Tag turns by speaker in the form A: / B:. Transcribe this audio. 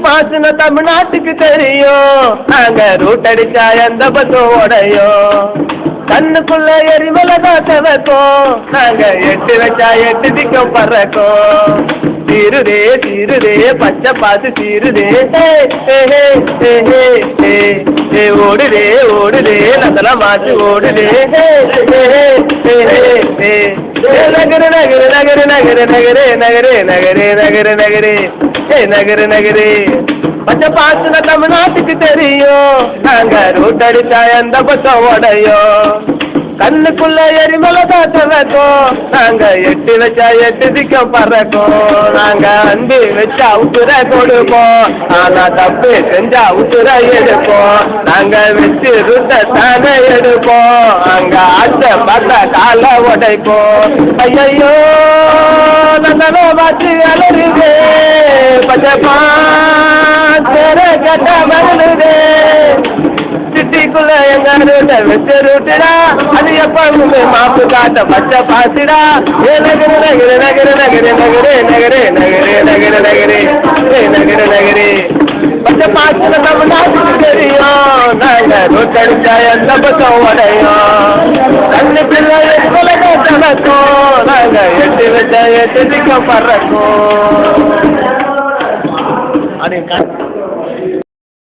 A: பாசுன தமிழ்நாட்டுக்கு தெரியும், நாங்க ரூட் அடிச்சா எந்த பஸ்ஸும் உடையும். கண்ணுக்குள்ள எரிமலை காத்த வைக்கும், நாங்க எட்டு வச்சா எட்டு திக்கம் பறக்கும். தீருதே தீருதே பச்சை பாத்து தீருதே, ஓடுதே ஓடுதே நதல மாச்சு ஓடுதே. நகரு நகரு நகரு நகரு நகரே நகரே நகரே நகரு நகரே நகரு நகரே. பச்சை பாசுன தமிழ்நாட்டுக்கு தெரியும், நாங்க ரூட் அடிச்சா எந்த பக்கம் உடையும். கண்ணுக்குள்ள எரிமலை காத்த வைக்கும், நாங்க எட்டு வச்சா எட்டு திக்கம் பறக்கும். நாங்க அன்பு வச்சா உசுர கொடுப்போம், ஆனா தப்பு செஞ்சா உசுர எடுப்போம். நாங்க வச்சு ரூட்ட தானே எடுப்போம், அங்க ஆச்ச பார்த்தா கால உடைப்போம். ஐயோ நந்தனோ மாச்சு அலருதே, பச்சை பாசர கட்ட மருளுதே. சிட்டிக்குள்ள எங்க ரூட்ட வச்சு ரூட்டுடா, அது எப்பவுமே மாப்பு காட்ட பச்சை பாசிடா. நகரு நகரு நகரு நகரு நகரே நகரே நகரே நகரு நகரே நகரு நகரே. பச்சை பாசுன தமிழ்நாட்டுக்கு தெரியும், நாங்க ரூட் அடிச்சா எந்த பக்கம் உடையும். கண்ணு பிள்ளை கொலை காட்ட வைக்கும், நாங்க எட்டு வச்சா எட்டு திக்கம் பறக்கும்.